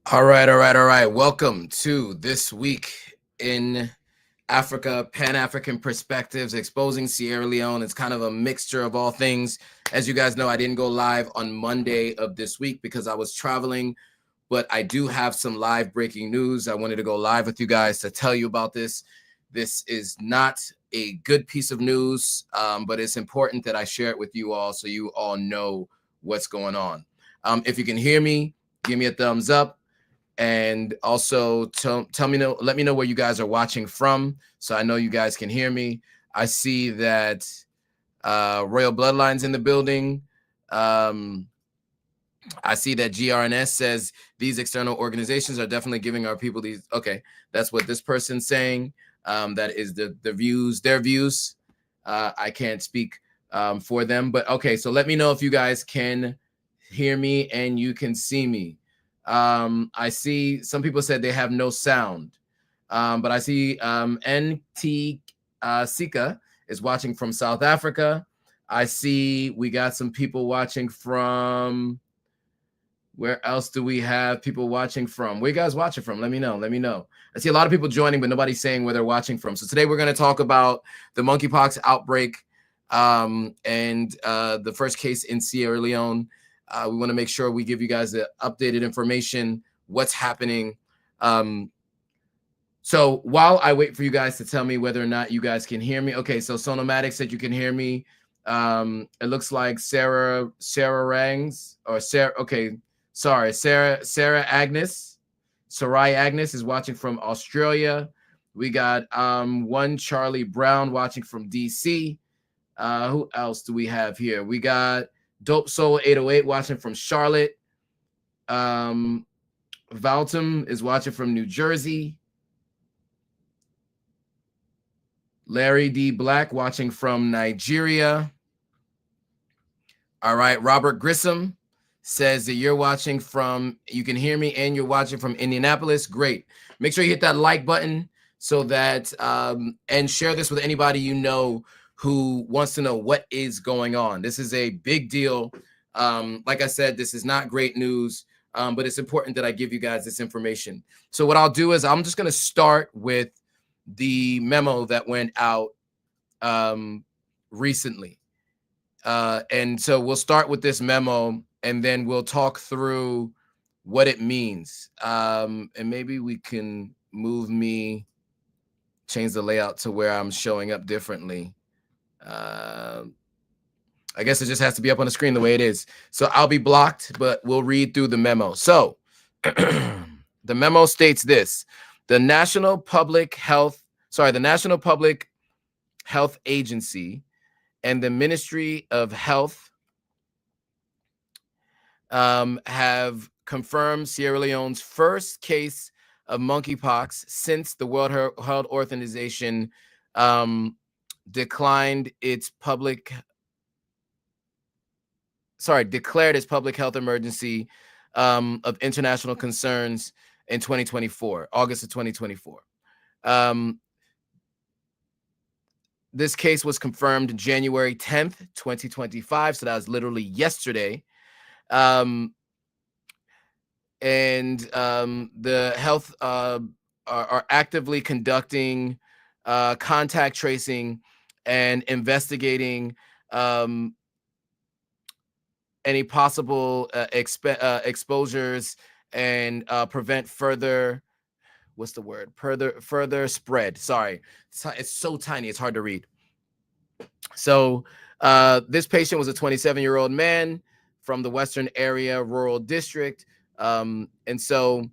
All right. Welcome to This Week in Africa, Pan-African Perspectives, exposing Sierra Leone. It's kind of a mixture of all things. As you guys know, I didn't go live on Monday of this week because I was traveling, but I do have some live breaking news. I wanted to go live with you guys to tell you about this. This is not a good piece of news, but it's important that I share it with you all so you all know what's going on. If you can hear me, give me a thumbs up. And also let me know where you guys are watching from, so I know you guys can hear me. I see that Royal Bloodline's in the building. I see that GRNS says these external organizations are definitely giving our people these. Okay, that's what this person's saying. That is their views. I can't speak for them, but okay. So let me know if you guys can hear me and you can see me. I see some people said they have no sound, but I see NT Sika is watching from South Africa. I see we got some people watching from, where else do we have people watching from? Where you guys watching from? Let me know. I see a lot of people joining, but nobody's saying where they're watching from. So today we're going to talk about the monkeypox outbreak and the first case in Sierra Leone. We want to make sure we give you guys the updated information, what's happening. So while I wait for you guys to tell me whether or not you guys can hear me. Okay, so Sonomatic said you can hear me. It looks like Sarah Rangs, or Sarah. Okay, sorry, Sarah Agnes. Sarai Agnes is watching from Australia. We got one Charlie Brown watching from DC. Who else do we have here? We got Dope Soul 808 watching from Charlotte. Valtum is watching from New Jersey. Larry D. Black watching from Nigeria. All right, Robert Grissom says that you're watching from, you can hear me and you're watching from Indianapolis. Great. Make sure you hit that like button so that, and share this with anybody you know who wants to know what is going on. This is a big deal. Like I said, this is not great news, but it's important that I give you guys this information. So what I'll do is I'm just going to start with the memo that went out recently. And so we'll start with this memo, and then we'll talk through what it means. And maybe we can change the layout to where I'm showing up differently. I guess it just has to be up on the screen the way it is. So I'll be blocked, but we'll read through the memo. So the memo states this: the National Public Health Agency and the Ministry of Health have confirmed Sierra Leone's first case of monkeypox since the World Health Organization declared its public health emergency of international concerns in 2024, August of 2024. This case was confirmed January 10th, 2025. So that was literally yesterday. And the health are actively conducting contact tracing and investigating any possible exposures and prevent further, further spread. Sorry, it's so tiny, it's hard to read. So this patient was a 27-year-old man from the Western Area Rural District. And so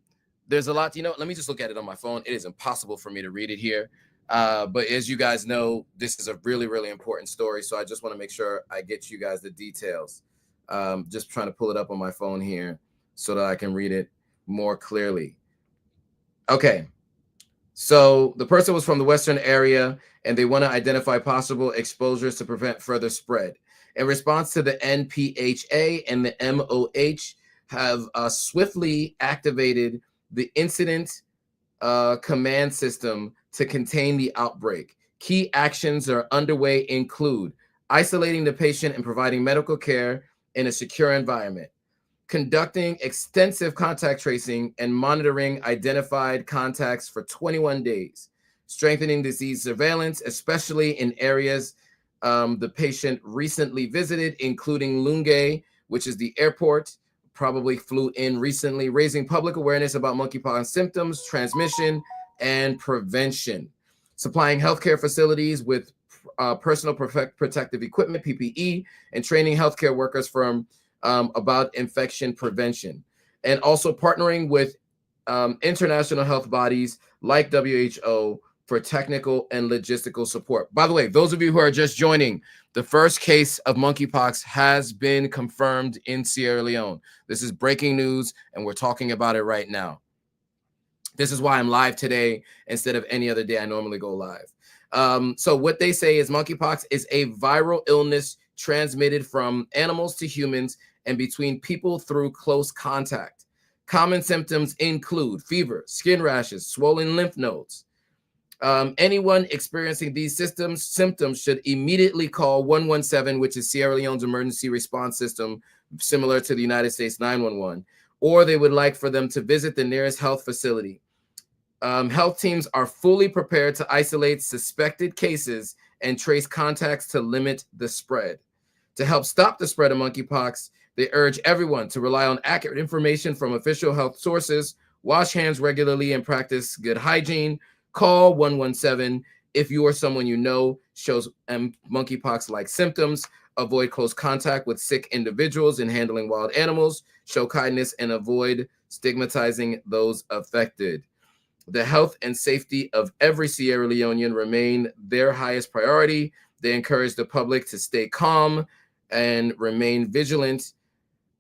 there's a lot, let me just look at it on my phone. It is impossible for me to read it here. But as you guys know, this is a really, really important story. So I just want to make sure I get you guys the details. Just trying to pull it up on my phone here so that I can read it more clearly. Okay. So the person was from the Western area and they want to identify possible exposures to prevent further spread. In response to the NPHA and the MOH have swiftly activated the incident command system to contain the outbreak. Key actions are underway include isolating the patient and providing medical care in a secure environment, conducting extensive contact tracing and monitoring identified contacts for 21 days, strengthening disease surveillance, especially in areas the patient recently visited, including Lunge, which is the airport, probably flew in recently, raising public awareness about monkeypox symptoms, transmission, and prevention, supplying healthcare facilities with personal protective equipment, PPE, and training healthcare workers from about infection prevention, and also partnering with international health bodies like WHO for technical and logistical support. By the way, those of you who are just joining, the first case of monkeypox has been confirmed in Sierra Leone. This is breaking news, and we're talking about it right now. This is why I'm live today instead of any other day I normally go live. So what they say is monkeypox is a viral illness transmitted from animals to humans and between people through close contact. Common symptoms include fever, skin rashes, swollen lymph nodes. Anyone experiencing these symptoms should immediately call 117, which is Sierra Leone's emergency response system, similar to the United States 911, or they would like for them to visit the nearest health facility. Health teams are fully prepared to isolate suspected cases and trace contacts to limit the spread. To help stop the spread of monkeypox, they urge everyone to rely on accurate information from official health sources, wash hands regularly, and practice good hygiene. Call 117 if you or someone you know shows monkeypox-like symptoms. Avoid close contact with sick individuals and handling wild animals. Show kindness and avoid stigmatizing those affected. The health and safety of every Sierra Leonean remain their highest priority. They encourage the public to stay calm and remain vigilant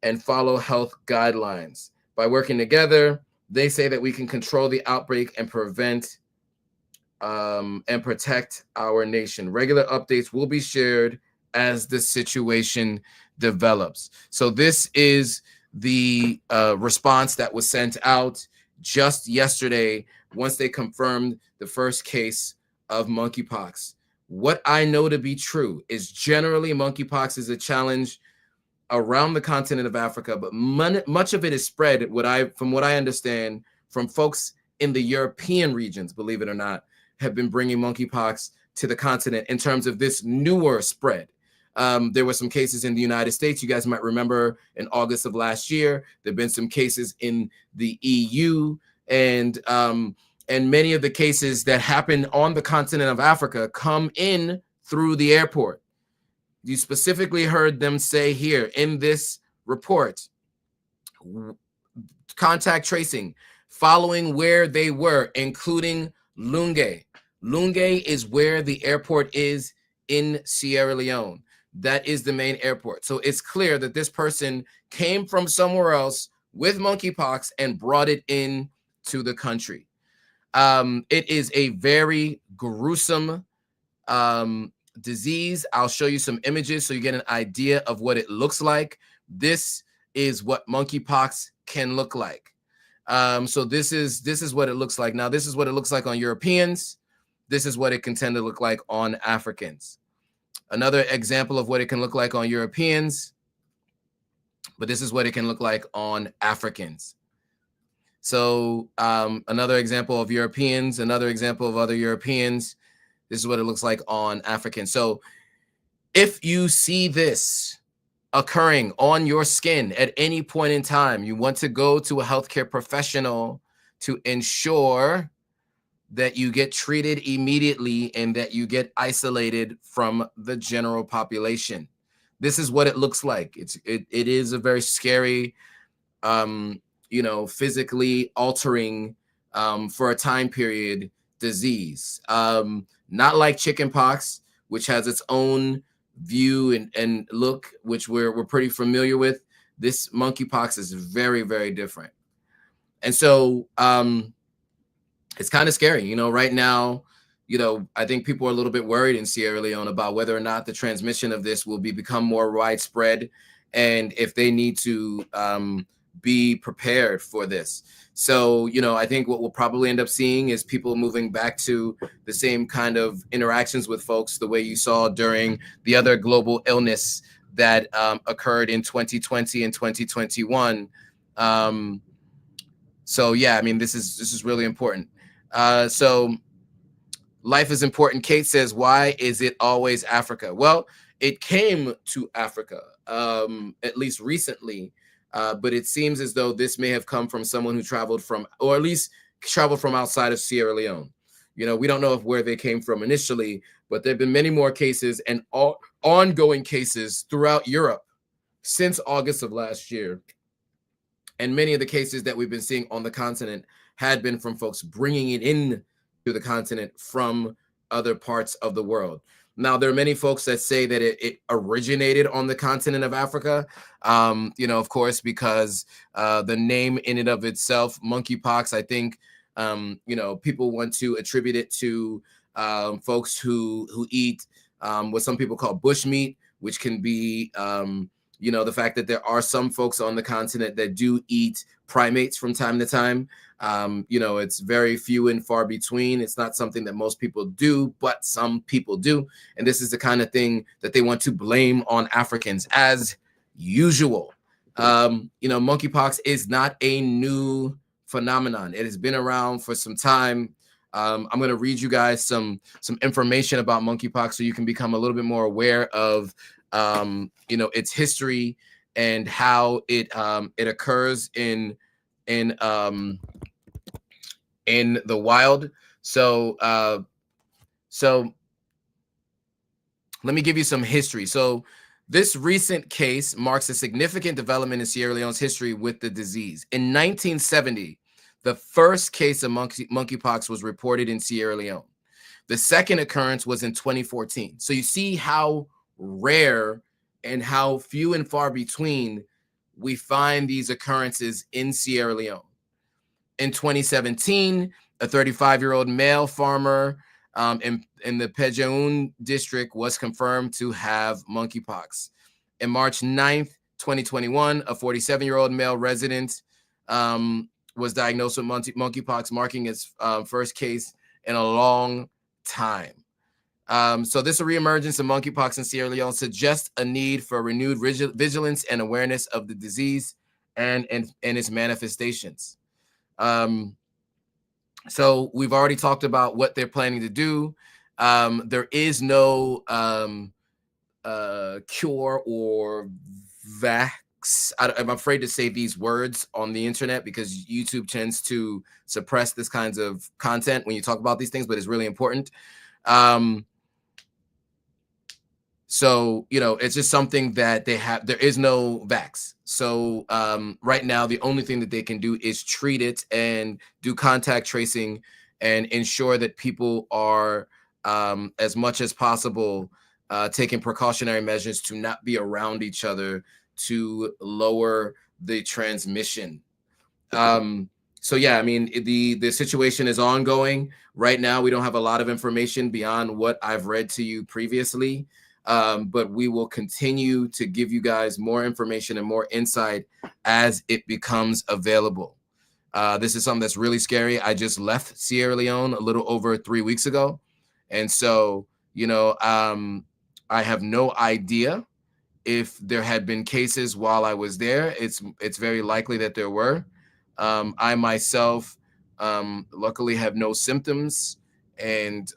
and follow health guidelines. By working together, they say that we can control the outbreak and prevent and protect our nation. Regular updates will be shared as the situation develops. So this is the response that was sent out just yesterday once they confirmed the first case of monkeypox. What I know to be true is generally monkeypox is a challenge around the continent of Africa, but much of it is spread, from what I understand, from folks in the European regions, believe it or not, have been bringing monkeypox to the continent in terms of this newer spread. There were some cases in the United States. You guys might remember in August of last year, there have been some cases in the EU, and many of the cases that happen on the continent of Africa come in through the airport. You specifically heard them say here in this report, contact tracing, following where they were, including Lunge. Lunge is where the airport is in Sierra Leone. That is the main airport. So it's clear that this person came from somewhere else with monkeypox and brought it in to the country. It is a very gruesome disease. I'll show you some images so you get an idea of what it looks like. This is what monkeypox can look like. So this is what it looks like. Now, this is what it looks like on Europeans. This is what it can tend to look like on Africans. Another example of what it can look like on Europeans, but this is what it can look like on Africans. So another example of Europeans, another example of other Europeans. This is what it looks like on Africans. So if you see this occurring on your skin at any point in time, you want to go to a healthcare professional to ensure that you get treated immediately and that you get isolated from the general population. This is what it looks like. It is a very scary, physically altering for a time period disease. Not like chickenpox, which has its own view and look, which we're pretty familiar with. This monkeypox is very, very different. And so it's kind of scary. Right now, I think people are a little bit worried in Sierra Leone about whether or not the transmission of this will become more widespread, and if they need to be prepared for this. So, I think what we'll probably end up seeing is people moving back to the same kind of interactions with folks the way you saw during the other global illness that occurred in 2020 and 2021. So yeah, I mean, this is really important. So life is important. Kate says, why is it always Africa? Well, it came to Africa, at least recently, but it seems as though this may have come from someone who traveled from, or at least traveled from outside of Sierra Leone. We don't know where they came from initially, but there have been many more cases and ongoing cases throughout Europe since August of last year. And many of the cases that we've been seeing on the continent had been from folks bringing it in to the continent from other parts of the world. Now, there are many folks that say that it originated on the continent of Africa, of course, because the name in and of itself, monkeypox, I think, people want to attribute it to folks who eat what some people call bushmeat, which can be, the fact that there are some folks on the continent that do eat primates from time to time. It's very few and far between. It's not something that most people do, but some people do. And this is the kind of thing that they want to blame on Africans as usual. Monkeypox is not a new phenomenon. It has been around for some time. I'm going to read you guys some information about monkeypox so you can become a little bit more aware of its history and how it occurs in the wild. So let me give you some history. So this recent case marks a significant development in Sierra Leone's history with the disease. In 1970, the first case of monkeypox was reported in Sierra Leone. The second occurrence was in 2014. So you see how rare and how few and far between we find these occurrences in Sierra Leone. In 2017, a 35-year-old male farmer in the Pejaun district was confirmed to have monkeypox. In March 9th, 2021, a 47-year-old male resident was diagnosed with monkeypox, marking his first case in a long time. So this reemergence of monkeypox in Sierra Leone suggests a need for renewed vigilance and awareness of the disease and its manifestations. So we've already talked about what they're planning to do. There is no cure or I'm afraid to say these words on the internet because YouTube tends to suppress this kinds of content when you talk about these things, but it's really important. So, it's just something that they have. There is no vax. So right now, the only thing that they can do is treat it and do contact tracing and ensure that people are, as much as possible, taking precautionary measures to not be around each other to lower the transmission. So yeah, I mean, the situation is ongoing. Right now, we don't have a lot of information beyond what I've read to you previously. But we will continue to give you guys more information and more insight as it becomes available. This is something that's really scary. I just left Sierra Leone a little over 3 weeks ago. And so, I have no idea if there had been cases while I was there. It's very likely that there were. I myself, luckily have no symptoms and,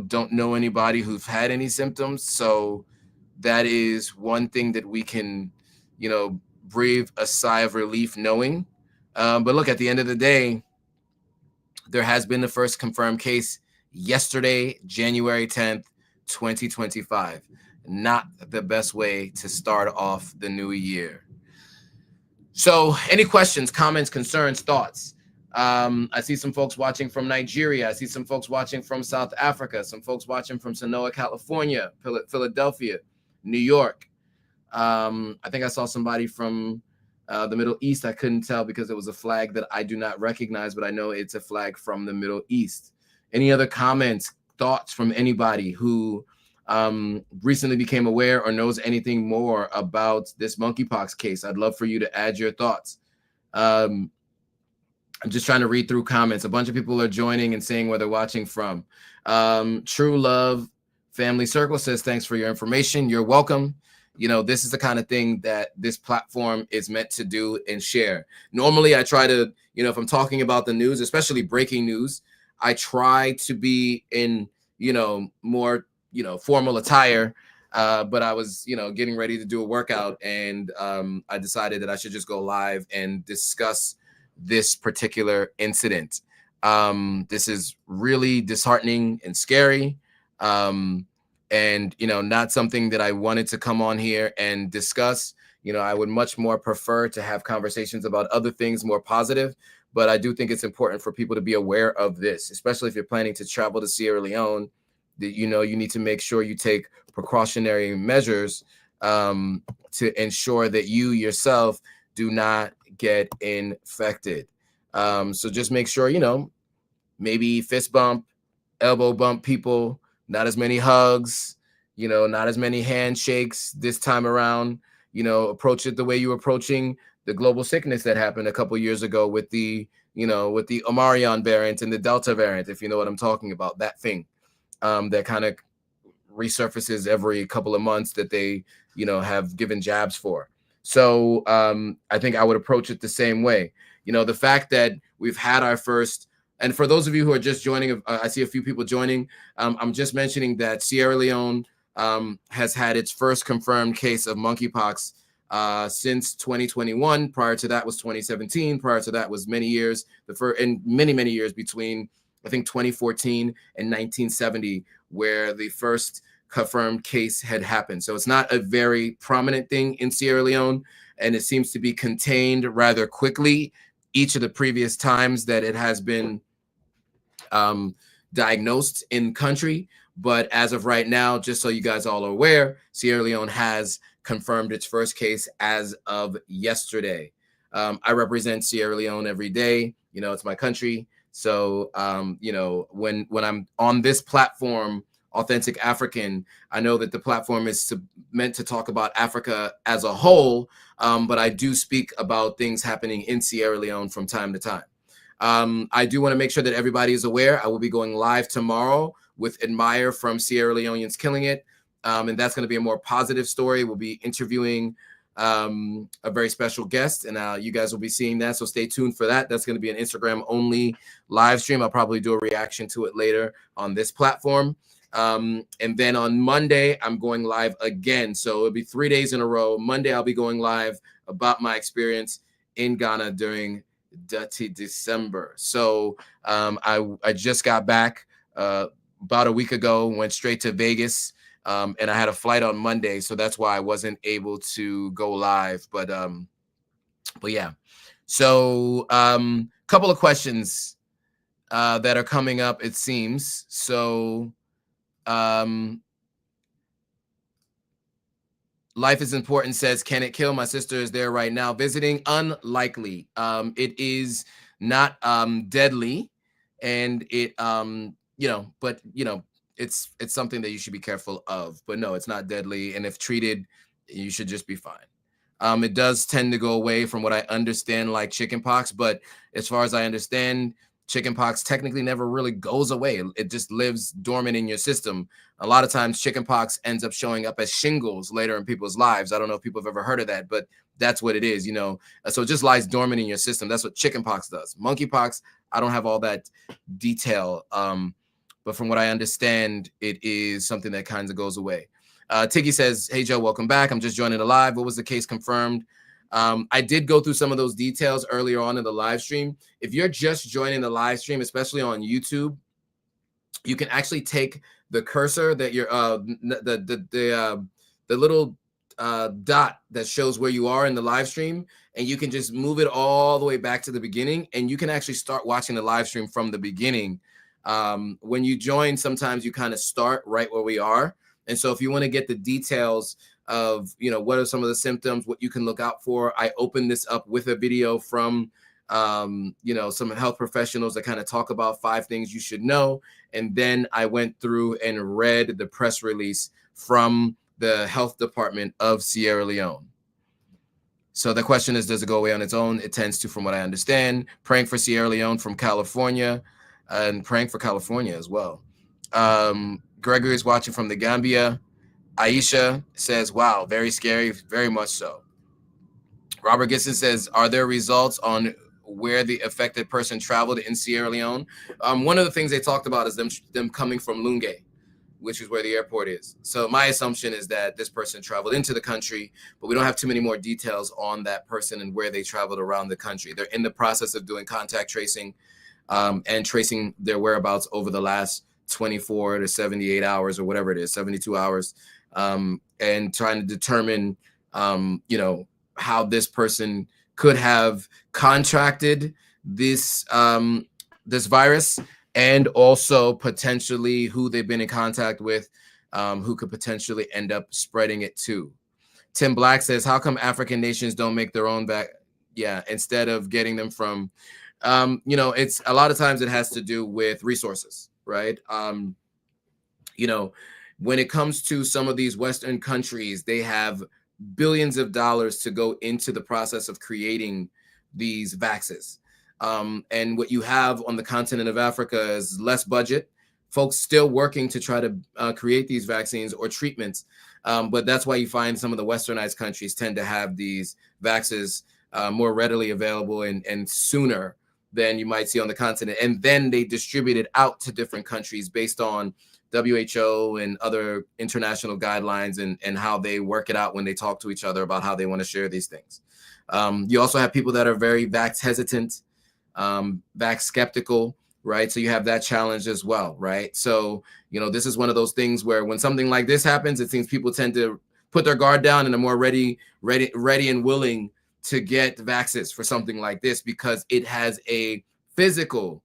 don't know anybody who've had any symptoms. So that is one thing that we can, breathe a sigh of relief knowing. But look, at the end of the day, there has been the first confirmed case yesterday, January 10th, 2025. Not the best way to start off the new year. So any questions, comments, concerns, thoughts? I see some folks watching from Nigeria. I see some folks watching from South Africa, some folks watching from Sonoma, California, Philadelphia, New York. I think I saw somebody from the Middle East. I couldn't tell because it was a flag that I do not recognize, but I know it's a flag from the Middle East. Any other comments, thoughts from anybody who recently became aware or knows anything more about this monkeypox case? I'd love for you to add your thoughts. I'm just trying to read through comments. A bunch of people are joining and saying where they're watching from. True Love Family Circle says, thanks for your information. You're welcome. You know, this is the kind of thing that this platform is meant to do and share. Normally, I try to, you know, if I'm talking about the news, especially breaking news, I try to be in, you know, more, you know, formal attire. But I was, you know, getting ready to do a workout, and I decided that I should just go live and discuss this particular incident. This is really disheartening and scary. And, you know, not something that I wanted to come on here and discuss. You know, I would much more prefer to have conversations about other things more positive. But I do think it's important for people to be aware of this, especially if you're planning to travel to Sierra Leone, that, you know, you need to make sure you take precautionary measures to ensure that you yourself do not get infected. So just make sure, you know, maybe fist bump, elbow bump people, not as many hugs, you know, not as many handshakes this time around. You know, approach it the way you were approaching the global sickness that happened a couple years ago with the, you know, with the Omicron variant and the Delta variant, if you know what I'm talking about, that thing that kind of resurfaces every couple of months that they, you know, have given jabs for. So I think I would approach it the same way. You know, the fact that we've had our first, and for those of you who are just joining, I see a few people joining. I'm just mentioning that Sierra Leone has had its first confirmed case of monkeypox since 2021. Prior to that was 2017. Prior to that was many years, and many years between, I think, 2014 and 1970, where the first confirmed case had happened. So it's not a very prominent thing in Sierra Leone, and it seems to be contained rather quickly each of the previous times that it has been diagnosed in country. But as of right now, just so you guys all are aware, Sierra Leone has confirmed its first case as of yesterday. I represent Sierra Leone every day. You know, it's my country. So, you know, when I'm on this platform, Authentic African, I know that the platform is meant to talk about Africa as a whole, but I do speak about things happening in Sierra Leone from time to time. I do want to make sure that everybody is aware. I will be going live tomorrow with Admire from Sierra Leoneans Killing It, and that's going to be a more positive story. We'll be interviewing a very special guest, and you guys will be seeing that, so stay tuned for that. That's going to be an Instagram only live stream. I'll probably do a reaction to it later on this platform. And then on Monday, I'm going live again. So it'll be 3 days in a row. Monday, I'll be going live about my experience in Ghana during Dirty December. So I just got back about a week ago, went straight to Vegas, and I had a flight on Monday. So that's why I wasn't able to go live. But yeah. So couple of questions that are coming up, it seems. So Life is Important says, can it kill? My sister is there right now visiting. Unlikely. It is not deadly, and it you know, but you know, it's something that you should be careful of. But no, it's not deadly, and if treated, you should just be fine. It does tend to go away from what I understand, like chickenpox, but as far as I understand, chickenpox technically never really goes away. It just lives dormant in your system. A lot of times chickenpox ends up showing up as shingles later in people's lives. I don't know if people have ever heard of that, but that's what it is, you know. So it just lies dormant in your system. That's what chickenpox does. Monkeypox, I don't have all that detail, but from what I understand, it is something that kind of goes away. Tiggy says, hey, Joe, welcome back. I'm just joining the live. What was the case confirmed? I did go through some of those details earlier on in the live stream. If you're just joining the live stream, especially on YouTube, you can actually take the cursor that you're the little dot that shows where you are in the live stream, and you can just move it all the way back to the beginning, and you can actually start watching the live stream from the beginning. When you join, sometimes you kind of start right where we are. And so if you want to get the details of, you know, what are some of the symptoms, what you can look out for, I opened this up with a video from some health professionals that kind of talk about 5 things you should know. And then I went through and read the press release from the health department of Sierra Leone. So the question is, does it go away on its own? It tends to, from what I understand. Praying for Sierra Leone from California, and praying for California as well. Gregory is watching from the Gambia. Aisha says, wow, very scary, very much so. Robert Gisson says, are there results on where the affected person traveled in Sierra Leone? One of the things they talked about is them coming from Lunge, which is where the airport is. So my assumption is that this person traveled into the country, but we don't have too many more details on that person and where they traveled around the country. They're in the process of doing contact tracing and tracing their whereabouts over the last 24 to 78 hours or whatever it is, 72 hours, and trying to determine, how this person could have contracted this this virus, and also potentially who they've been in contact with, who could potentially end up spreading it to. Tim Black says, how come African nations don't make their own instead of getting them from, it's a lot of times it has to do with resources, right? When it comes to some of these Western countries, they have billions of dollars to go into the process of creating these vaccines. And what you have on the continent of Africa is less budget, folks still working to try to create these vaccines or treatments. But that's why you find some of the westernized countries tend to have these vaccines more readily available and sooner than you might see on the continent. And then they distribute it out to different countries based on WHO and other international guidelines and how they work it out when they talk to each other about how they want to share these things. You also have people that are very vax hesitant, vax skeptical, right? So you have that challenge as well, right? So, this is one of those things where when something like this happens, it seems people tend to put their guard down and are more ready and willing to get vaccines for something like this because it has a physical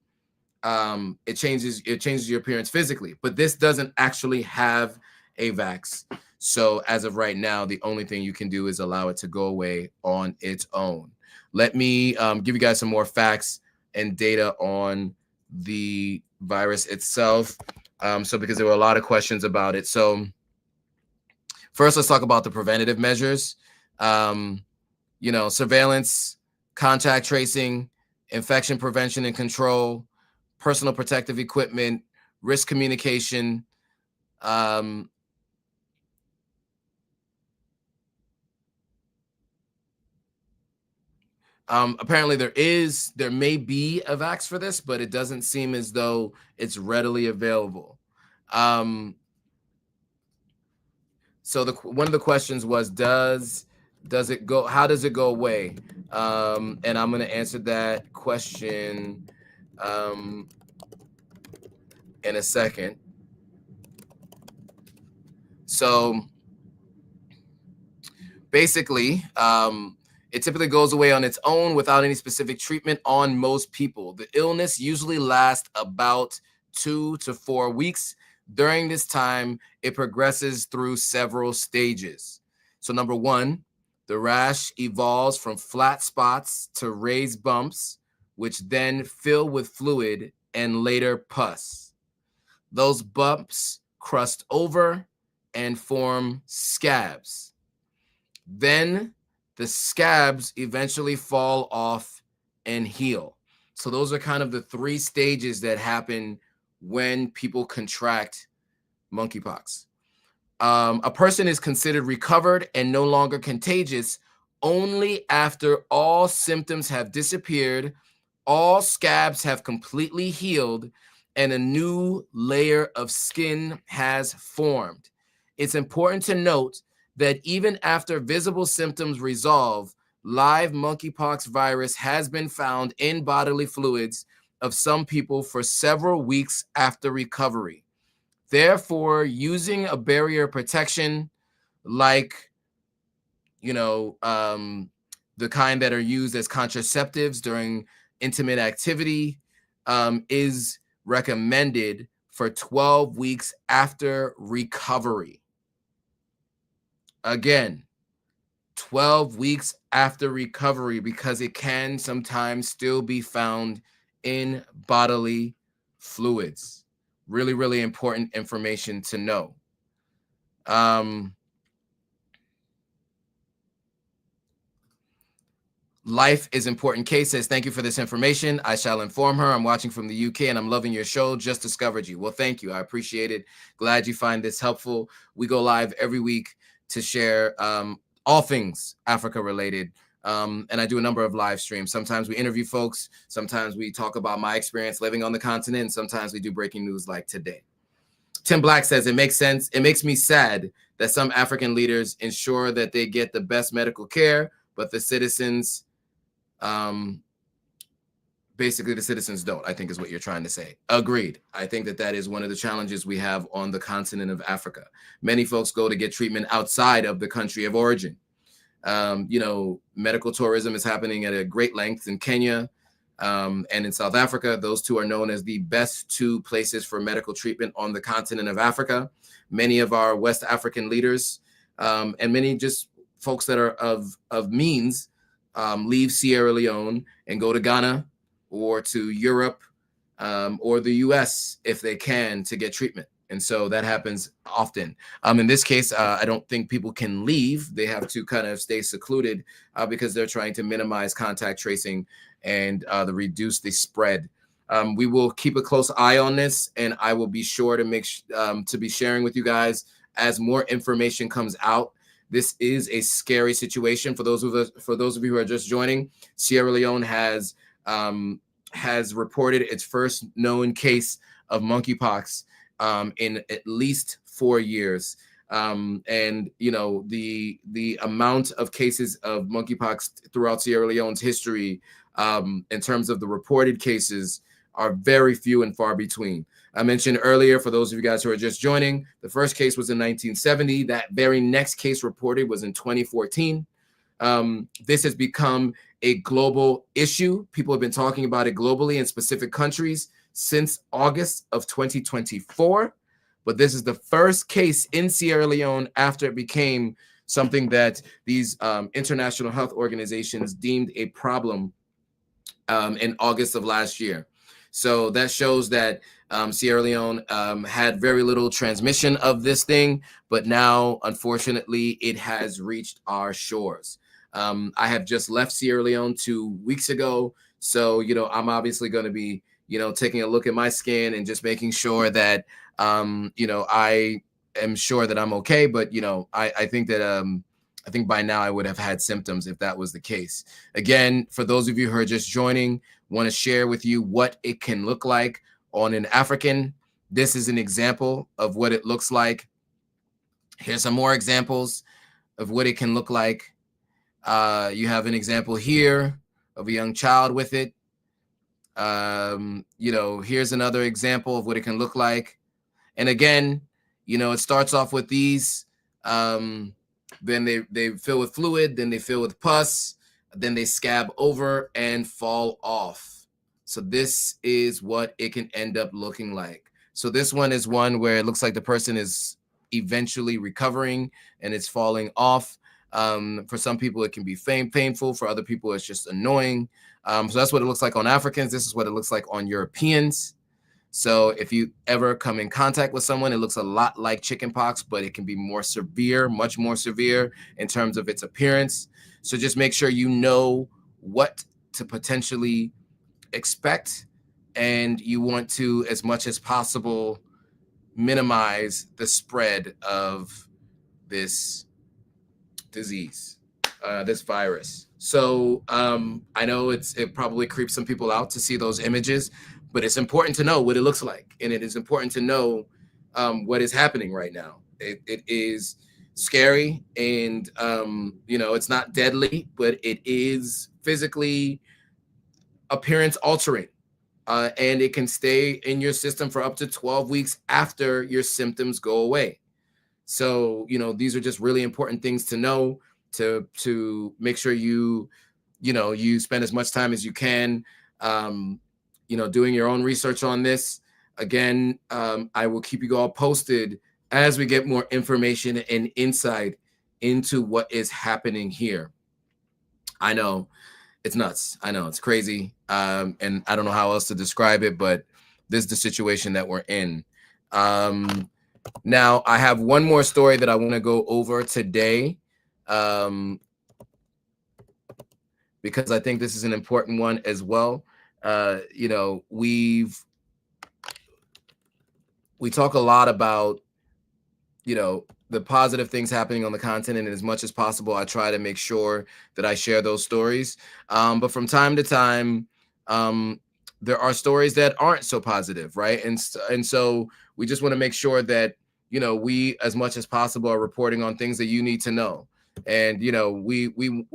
it changes your appearance physically, but this doesn't actually have a vax. So as of right now, the only thing you can do is allow it to go away on its own. Let me give you guys some more facts and data on the virus itself. Because there were a lot of questions about it. So first, let's talk about the preventative measures. Surveillance, contact tracing, infection prevention and control, personal protective equipment, risk communication. Apparently there may be a vax for this, but it doesn't seem as though it's readily available. So one of the questions was, how does it go away? And I'm going to answer that question in a second. So basically, it typically goes away on its own without any specific treatment on most people. The illness usually lasts about 2 to 4 weeks. During this time, it progresses through several stages. So number 1, the rash evolves from flat spots to raised bumps, which then fill with fluid and later pus. Those bumps crust over and form scabs. Then the scabs eventually fall off and heal. So those are kind of the 3 stages that happen when people contract monkeypox. A person is considered recovered and no longer contagious only after all symptoms have disappeared, all scabs have completely healed, and a new layer of skin has formed. It's important to note that even after visible symptoms resolve, live monkeypox virus has been found in bodily fluids of some people for several weeks after recovery. Therefore, using a barrier protection like, the kind that are used as contraceptives during intimate activity is recommended for 12 weeks after recovery. Again, 12 weeks after recovery, because it can sometimes still be found in bodily fluids. Really, really important information to know. Life is important. Case says, thank you for this information. I shall inform her. I'm watching from the UK and I'm loving your show. Just discovered you. Well, thank you. I appreciate it. Glad you find this helpful. We go live every week to share all things Africa related. And I do a number of live streams. Sometimes we interview folks. Sometimes we talk about my experience living on the continent. And sometimes we do breaking news like today. Tim Black says, it makes sense. It makes me sad that some African leaders ensure that they get the best medical care, but the citizens, basically the citizens don't, I think is what you're trying to say. Agreed. I think that that is one of the challenges we have on the continent of Africa. Many folks go to get treatment outside of the country of origin. You know, medical tourism is happening at a great length in Kenya and in South Africa. Those two are known as the best two places for medical treatment on the continent of Africa. Many of our West African leaders and many just folks that are of means leave Sierra Leone and go to Ghana or to Europe or the US if they can to get treatment. And so that happens often. In this case, I don't think people can leave. They have to kind of stay secluded because they're trying to minimize contact tracing and reduce the spread. We will keep a close eye on this, and I will be sure to to be sharing with you guys as more information comes out. This is a scary situation for those of you who are just joining. Sierra Leone has reported its first known case of monkeypox in at least 4 years. And you know, the amount of cases of monkeypox throughout Sierra Leone's history, in terms of the reported cases, are very few and far between. I mentioned earlier, for those of you guys who are just joining, the first case was in 1970. That very next case reported was in 2014. This has become a global issue. People have been talking about it globally in specific countries since August of 2024. But this is the first case in Sierra Leone after it became something that these international health organizations deemed a problem in August of last year. So that shows that Sierra Leone had very little transmission of this thing, but now, unfortunately, it has reached our shores. I have just left Sierra Leone 2 weeks ago, so you know, I'm obviously going to be, you know, taking a look at my skin and just making sure that you know, I am sure that I'm okay. But you know, I think that I think by now I would have had symptoms if that was the case. Again, for those of you who are just joining, want to share with you what it can look like on an African. This is an example of what it looks like. Here's some more examples of what it can look like. You have an example here of a young child with it. You know, here's another example of what it can look like. And again, you know, it starts off with these. Then they fill with fluid, then they fill with pus, then they scab over and fall off. So this is what it can end up looking like. So this one is one where it looks like the person is eventually recovering and it's falling off. For some people, it can be painful. For other people, it's just annoying. So that's what it looks like on Africans. This is what it looks like on Europeans. So if you ever come in contact with someone, it looks a lot like chickenpox, but it can be more severe, much more severe in terms of its appearance. So just make sure you know what to potentially expect, and you want to, as much as possible, minimize the spread of this disease, this virus. So I know it probably creeps some people out to see those images, but it's important to know what it looks like, and it is important to know what is happening right now. It is scary, and you know, it's not deadly, but it is physically appearance altering, and it can stay in your system for up to 12 weeks after your symptoms go away. So, you know, these are just really important things to know, to make sure you know, you spend as much time as you can, you know, doing your own research on this. Again, I will keep you all posted as we get more information and insight into what is happening here. I know it's nuts. I know it's crazy. And I don't know how else to describe it, but this is the situation that we're in. Now, I have one more story that I want to go over today, because I think this is an important one as well. You know, we talk a lot about, you know, the positive things happening on the continent, and as much as possible, I try to make sure that I share those stories. But from time to time, there are stories that aren't so positive, right? And so we just want to make sure that, you know, we, as much as possible, are reporting on things that you need to know. And, you know, we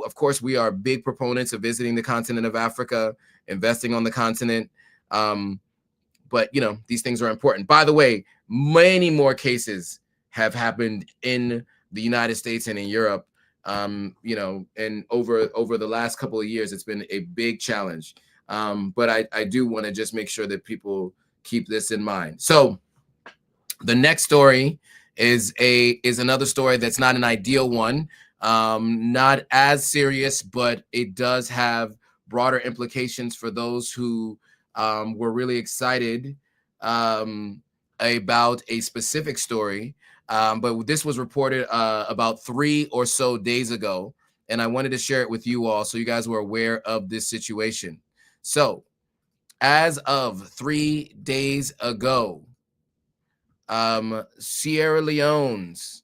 of course, we are big proponents of visiting the continent of Africa, investing on the continent. But, you know, these things are important. By the way, many more cases have happened in the United States and in Europe. You know, and over the last couple of years, it's been a big challenge. But I do want to just make sure that people keep this in mind. So the next story is another story that's not an ideal one, not as serious, but it does have broader implications for those who were really excited about a specific story. But this was reported about 3 or so days ago, and I wanted to share it with you all so you guys were aware of this situation. So, as of 3 days ago, Sierra Leone's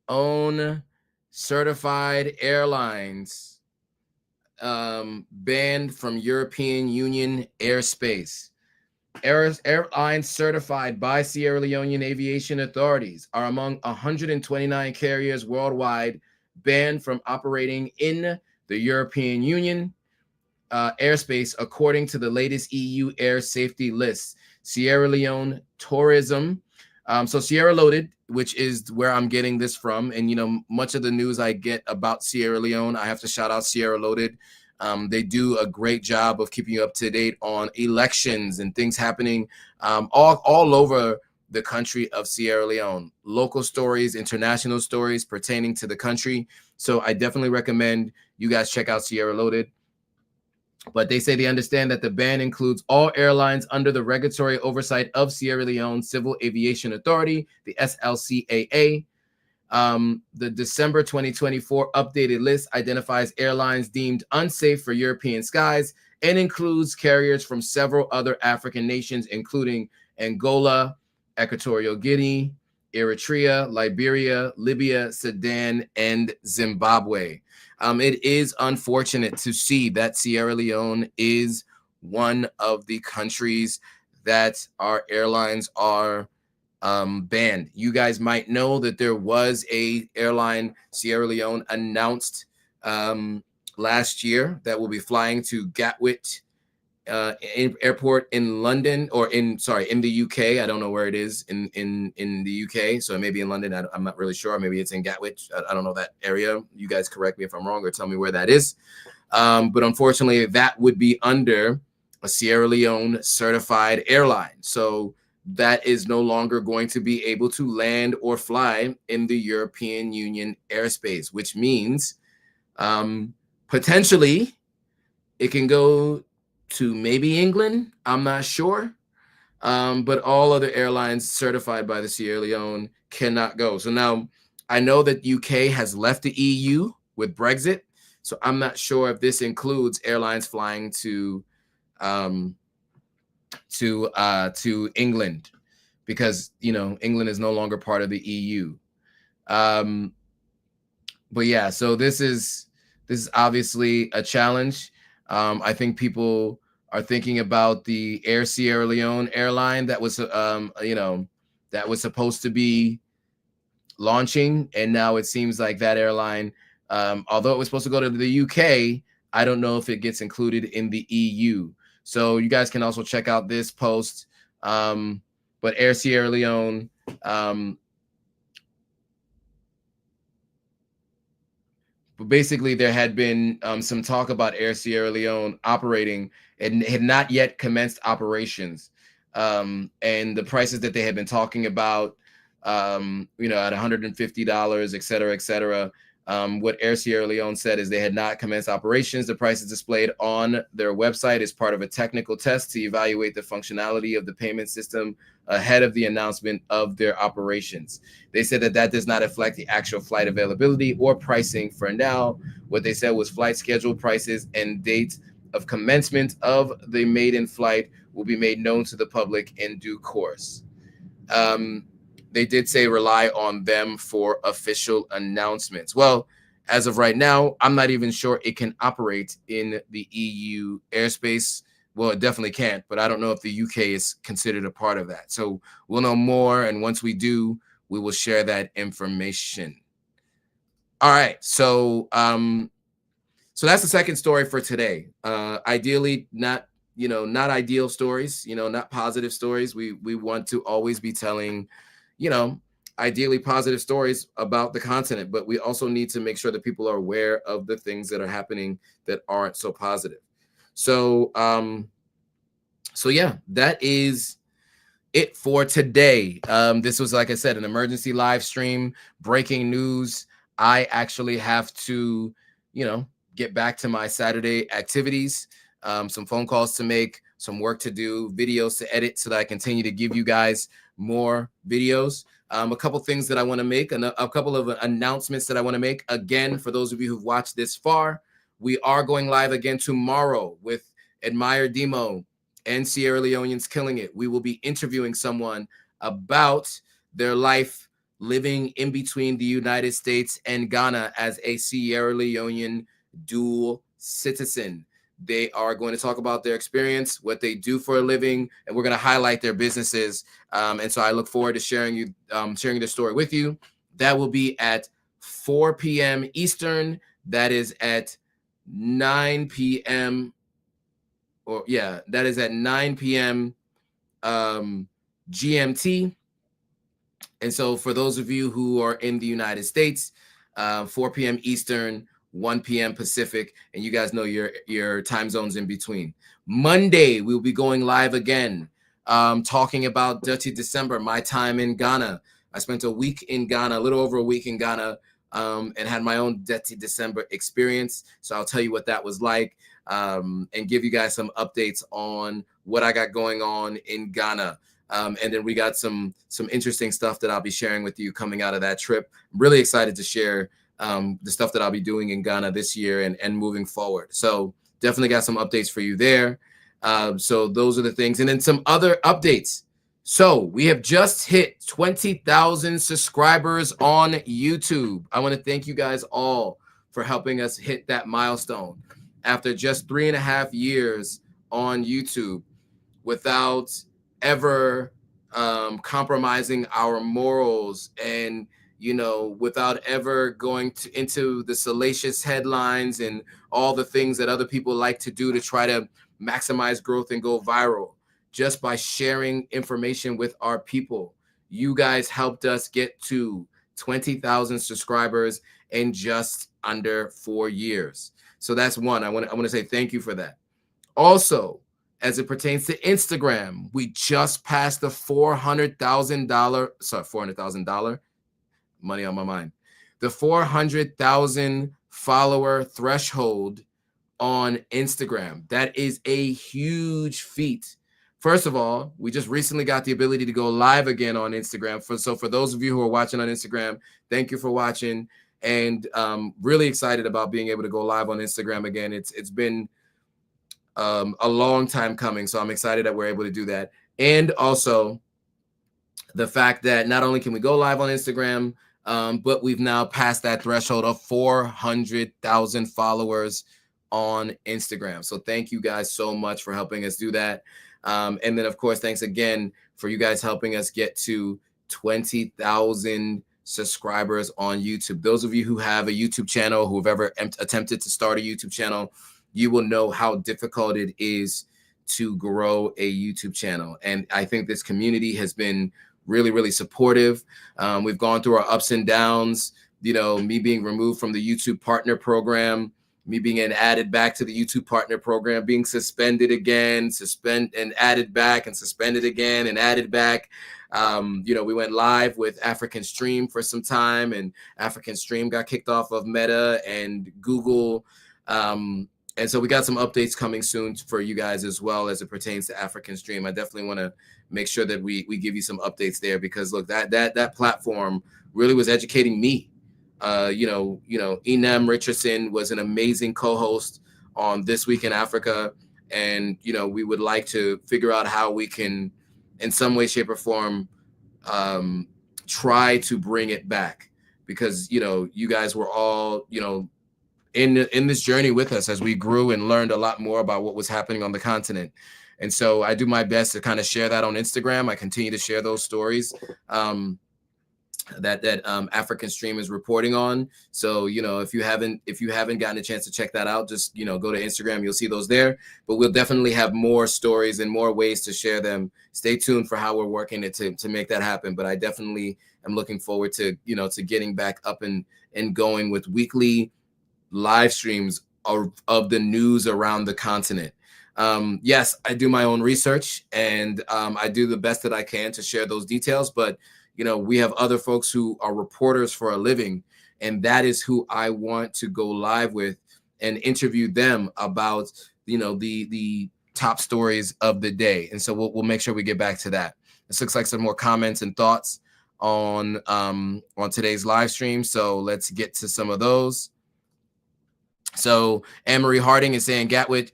own certified airlines banned from European Union airspace. Airlines certified by Sierra Leonean aviation authorities are among 129 carriers worldwide banned from operating in the European Union airspace, according to the latest EU air safety list. Sierra Leone Tourism. So Sierra Loaded, which is where I'm getting this from, and you know, much of the news I get about Sierra Leone, I have to shout out Sierra Loaded. They do a great job of keeping you up to date on elections and things happening all over the country of Sierra Leone. Local stories, international stories pertaining to the country. So I definitely recommend you guys check out Sierra Loaded. But they say they understand that the ban includes all airlines under the regulatory oversight of Sierra Leone Civil Aviation Authority, the SLCAA. The December 2024 updated list identifies airlines deemed unsafe for European skies and includes carriers from several other African nations, including Angola, Equatorial Guinea, Eritrea, Liberia, Libya, Sudan, and Zimbabwe. It is unfortunate to see that Sierra Leone is one of the countries that our airlines are banned. You guys might know that there was a airline, Sierra Leone, announced last year that will be flying to Gatwick airport in London, or in the UK. I don't know where it is in the UK, so it may be in London. I'm not really sure. Maybe it's in Gatwick. I don't know that area. You guys correct me if I'm wrong or tell me where that is. But unfortunately, that would be under a Sierra Leone certified airline. So that is no longer going to be able to land or fly in the European Union airspace, which means potentially it can go to maybe England. I'm not sure. But all other airlines certified by the Sierra Leone cannot go. So now I know that UK has left the EU with Brexit. So I'm not sure if this includes airlines flying to England, because you know England is no longer part of the EU. But yeah, so this is obviously a challenge. I think people are thinking about the Air Sierra Leone airline that was that was supposed to be launching, and now it seems like that airline, although it was supposed to go to the UK, I don't know if it gets included in the EU. So you guys can also check out this post. But Air Sierra Leone, but basically there had been some talk about Air Sierra Leone operating and had not yet commenced operations. And the prices that they had been talking about, at $150, et cetera, What Air Sierra Leone said is they had not commenced operations. The prices displayed on their website is part of a technical test to evaluate the functionality of the payment system ahead of the announcement of their operations. They said that that does not reflect the actual flight availability or pricing for now. What they said was flight schedule, prices, and date of commencement of the maiden flight will be made known to the public in due course. They did say rely on them for official announcements. Well, as of right now, I'm not even sure it can operate in the EU airspace. Well, it definitely can't, but I don't know if the UK is considered a part of that. So we'll know more, and once we do, we will share that information. All right, so that's the second story for today. Ideally, not not ideal stories, not positive stories. We want to always be telling, ideally positive stories about the continent, but we also need to make sure that people are aware of the things that are happening that aren't so positive. So, yeah, that is it for today. This was, like I said, an emergency live stream, breaking news. I actually have to, get back to my Saturday activities, some phone calls to make, some work to do, videos to edit so that I continue to give you guys more videos. A couple things that I want to make, a couple of announcements that I want to make. Again, for those of you who've watched this far, we are going live again tomorrow with Admire Demo and Sierra Leoneans Killing It. We will be interviewing someone about their life living in between the United States and Ghana as a Sierra Leonean dual citizen. They are going to talk about their experience, what they do for a living, and we're going to highlight their businesses. And so I look forward to sharing their story with you. That will be at 4 p.m. Eastern. That is at 9 p.m. That is at 9 p.m. GMT. And so for those of you who are in the United States, 4 p.m. Eastern, 1 p.m. Pacific, and you guys know your time zones in between. Monday, we'll be going live again, talking about Dirty December, my time in Ghana. I spent a week in Ghana, a little over a week in Ghana, and had my own Dirty December experience. So I'll tell you what that was like, and give you guys some updates on what I got going on in Ghana. And then we got some interesting stuff that I'll be sharing with you coming out of that trip. I'm really excited to share the stuff that I'll be doing in Ghana this year and moving forward. So definitely got some updates for you there. So those are the things. And then some other updates. So we have just hit 20,000 subscribers on YouTube. I want to thank you guys all for helping us hit that milestone. After just 3.5 years on YouTube, without ever compromising our morals, and without ever going into the salacious headlines and all the things that other people like to do to try to maximize growth and go viral, just by sharing information with our people. You guys helped us get to 20,000 subscribers in just under 4 years. So that's one. I want to say thank you for that. Also, as it pertains to Instagram, we just passed the $400,000 money on my mind, the 400,000 follower threshold on Instagram. That is a huge feat. First of all, we just recently got the ability to go live again on Instagram. So for those of you who are watching on Instagram, thank you for watching, and really excited about being able to go live on Instagram again. It's been a long time coming, so I'm excited that we're able to do that. And also the fact that not only can we go live on Instagram, but we've now passed that threshold of 400,000 followers on Instagram. So thank you guys so much for helping us do that. And then, of course, thanks again for you guys helping us get to 20,000 subscribers on YouTube. Those of you who have a YouTube channel, who have ever attempted to start a YouTube channel, you will know how difficult it is to grow a YouTube channel. And I think this community has been really, really supportive. We've gone through our ups and downs, me being removed from the YouTube partner program, me being added back to the YouTube partner program, being suspended again, added back and suspended again and added back. We went live with African Stream for some time, and African Stream got kicked off of Meta and Google. And so we got some updates coming soon for you guys as well as it pertains to African Stream. I definitely want to make sure that we give you some updates there, because look, that platform really was educating me. Enam Richardson was an amazing co-host on This Week in Africa, and we would like to figure out how we can, in some way, shape, or form, try to bring it back, because you guys were all in this journey with us as we grew and learned a lot more about what was happening on the continent. And so I do my best to kind of share that on Instagram. I continue to share those stories that African Stream is reporting on. So if you haven't gotten a chance to check that out, just go to Instagram. You'll see those there. But we'll definitely have more stories and more ways to share them. Stay tuned for how we're working it to make that happen. But I definitely am looking forward to to getting back up and going with weekly live streams of the news around the continent. Yes, I do my own research, and I do the best that I can to share those details. But we have other folks who are reporters for a living, and that is who I want to go live with and interview them about the top stories of the day. And so we'll make sure we get back to that. This looks like some more comments and thoughts on today's live stream. So let's get to some of those. So Anne-Marie Harding is saying Gatwick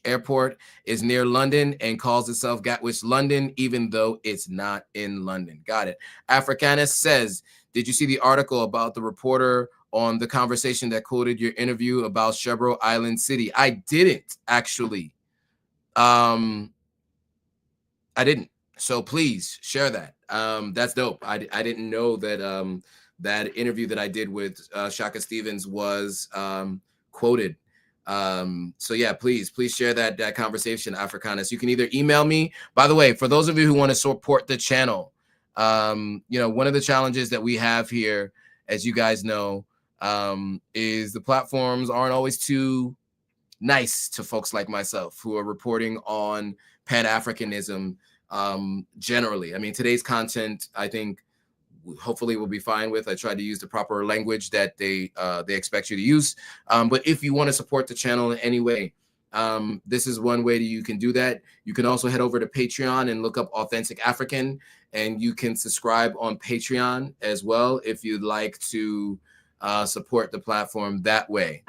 Airport is near London and calls itself Gatwick London, even though it's not in London. Got it. Africanus says, did you see the article about the reporter on The Conversation that quoted your interview about Sherbro Island City? I didn't, actually. I didn't. So please share that. That's dope. I didn't know that that interview that I did with Shaka Stevens was quoted. So yeah, please share that conversation, Africanus. You can either email me. By the way, for those of you who want to support the channel, one of the challenges that we have here, as you guys know, is the platforms aren't always too nice to folks like myself who are reporting on Pan-Africanism generally. I mean, today's content, I think, hopefully we'll be fine with. I tried to use the proper language that they expect you to use. But if you want to support the channel in any way, this is one way that you can do that. You can also head over to Patreon and look up Authentic African, and you can subscribe on Patreon as well if you'd like to support the platform that way.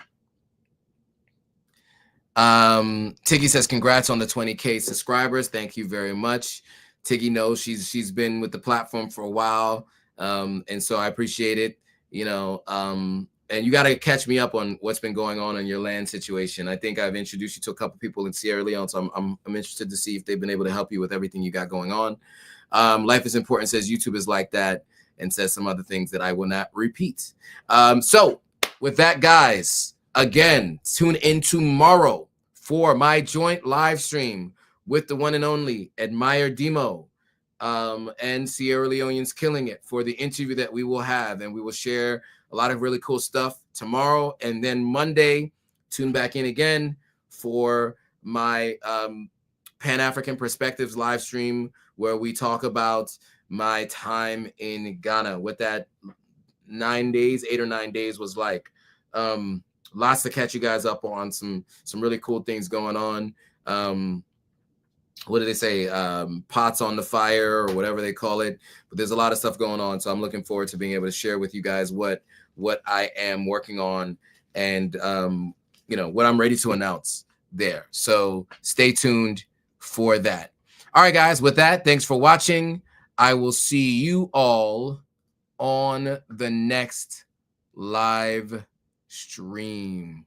Tiggy says, congrats on the 20K subscribers. Thank you very much. Tiggy knows she's been with the platform for a while. And so I appreciate it, and you got to catch me up on what's been going on in your land situation. I think I've introduced you to a couple people in Sierra Leone, so I'm interested to see if they've been able to help you with everything you got going on. Life is Important says YouTube is like that, and says some other things that I will not repeat. So with that, guys, again, tune in tomorrow for my joint live stream with the one and only Admire Demo and Sierra Leoneans Killing It for the interview that we will have. And we will share a lot of really cool stuff tomorrow. And then Monday, tune back in again for my Pan-African Perspectives live stream, where we talk about my time in Ghana, what that 8 or 9 days was like. Lots to catch you guys up on, some really cool things going on. What do they say? Pots on the fire, or whatever they call it. But there's a lot of stuff going on. So I'm looking forward to being able to share with you guys what I am working on, and what I'm ready to announce there. So stay tuned for that. All right, guys, with that, thanks for watching. I will see you all on the next live stream.